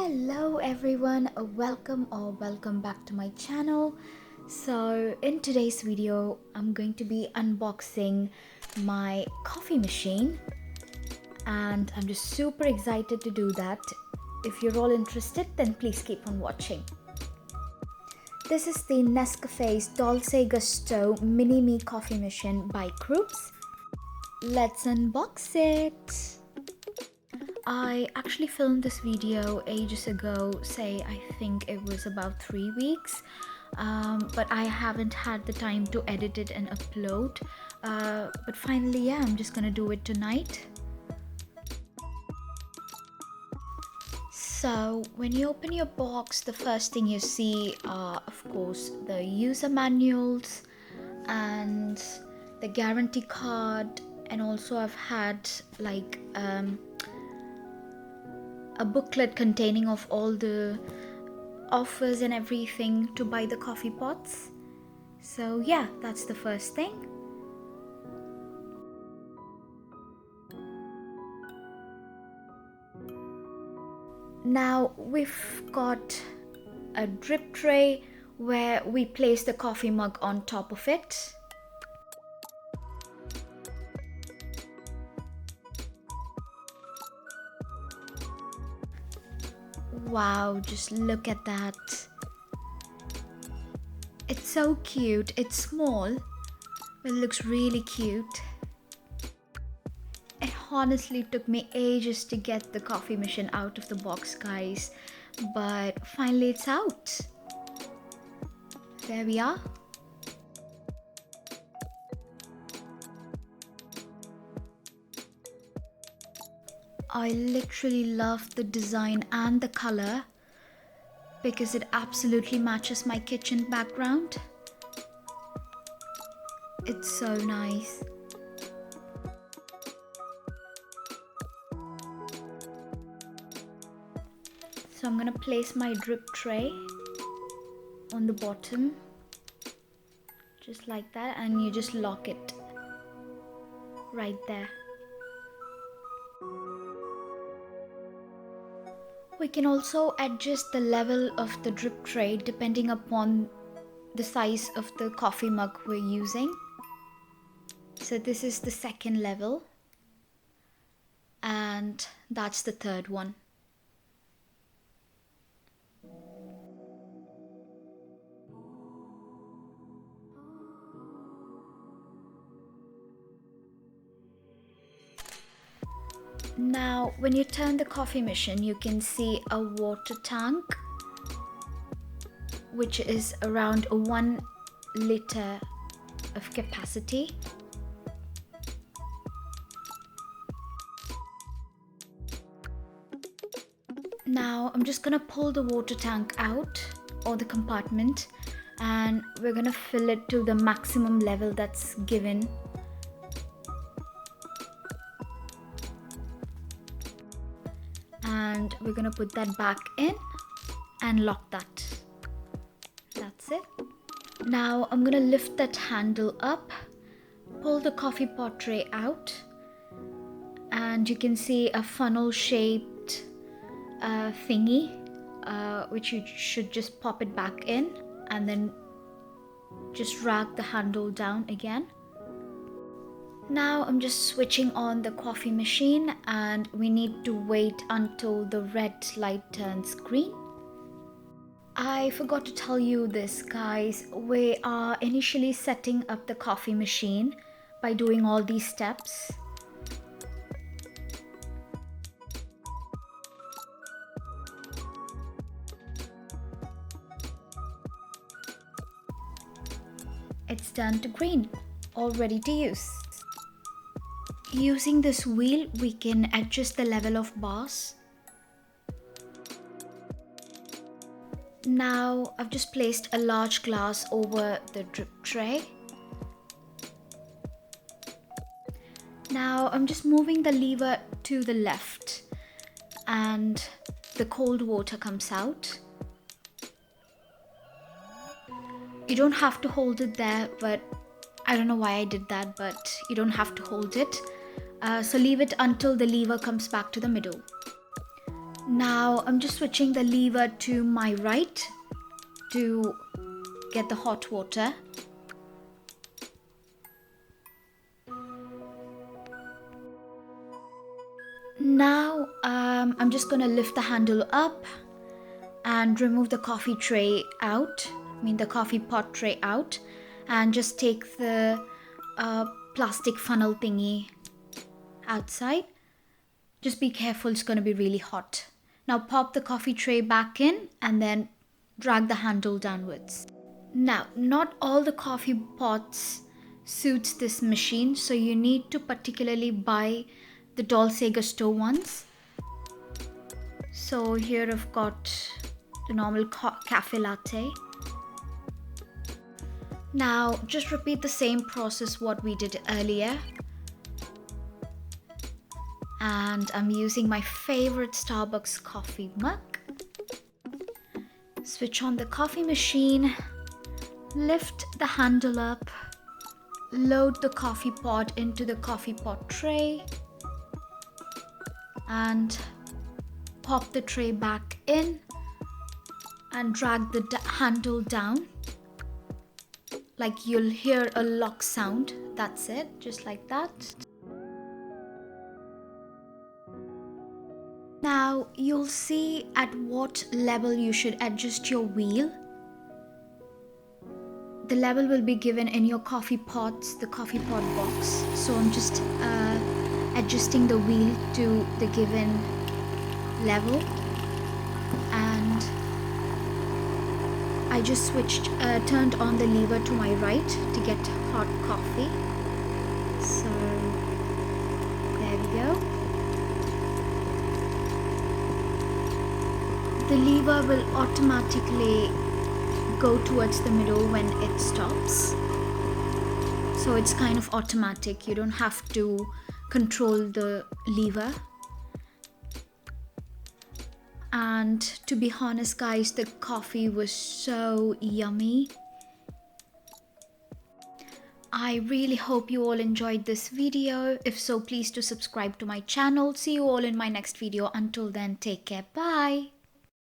Hello everyone, welcome back to my channel. So in today's video I'm going to be unboxing my coffee machine and I'm just super excited to do that. If you're all interested, then please keep on watching. This is the NESCAFÉ's Dolce Gusto MiniMe coffee machine by KRUPS. Let's unbox it. I actually filmed this video ages ago, I think it was about 3 weeks, but I haven't had the time to edit it and upload, but finally, I'm just gonna do it tonight. So when you open your box, the first thing you see are, of course, the user manuals and the guarantee card, and also I've had like a booklet containing of all the offers and everything to buy the coffee pots. So yeah, that's the first thing. Now we've got a drip tray where we place the coffee mug on top of it. Wow, just look at that. It's so cute. It's small, but it looks really cute. It honestly took me ages to get the coffee machine out of the box, guys, but finally it's out. There we are. I literally love the design and the color because it absolutely matches my kitchen background. It's so nice. So I'm gonna place my drip tray on the bottom, just like that, and you just lock it right there. We can also adjust the level of the drip tray depending upon the size of the coffee mug we're using. So this is the second level, and that's the third one. Now, when you turn the coffee machine, you can see a water tank, which is around 1 liter of capacity. Now, I'm just gonna pull the water tank out, or the compartment, and we're gonna fill it to the maximum level that's given. And we're gonna put that back in and lock that. That's it. Now I'm gonna lift that handle up, pull the coffee pot tray out, and you can see a funnel shaped thingy, which you should just pop it back in and then just drag the handle down again. Now I'm just switching on the coffee machine, and we need to wait until the red light turns green. I forgot to tell you this, guys. We are initially setting up the coffee machine by doing all these steps. It's turned to green, all ready to use. Using this wheel, we can adjust the level of bars. Now, I've just placed a large glass over the drip tray. Now, I'm just moving the lever to the left, and the cold water comes out. You don't have to hold it there, but I don't know why I did that, but you don't have to hold it. So leave it until the lever comes back to the middle. Now I'm just switching the lever to my right to get the hot water. Now I'm just gonna lift the handle up and remove the coffee tray out, the coffee pot tray out, and just take the plastic funnel thingy outside. Just be careful, it's gonna be really hot. Now pop the coffee tray back in and then drag the handle downwards. Now, not all the coffee pots suits this machine, so you need to particularly buy the Dolce Gusto ones. So here I've got the normal cafe latte. Now just repeat the same process what we did earlier. And I'm using my favorite Starbucks coffee mug. Switch on the coffee machine, lift the handle up, load the coffee pot into the coffee pot tray, and pop the tray back in and drag the handle down. Like you'll hear a lock sound. That's it, just like that. Now you'll see at what level you should adjust your wheel. The level will be given in your coffee pots, the coffee pot box. So I'm just adjusting the wheel to the given level, and I just turned on the lever to my right to get hot coffee. So there we go. The lever will automatically go towards the middle when it stops. So it's kind of automatic. You don't have to control the lever. And to be honest guys, the coffee was so yummy. I really hope you all enjoyed this video. If so, please do subscribe to my channel. See you all in my next video. Until then, take care. Bye.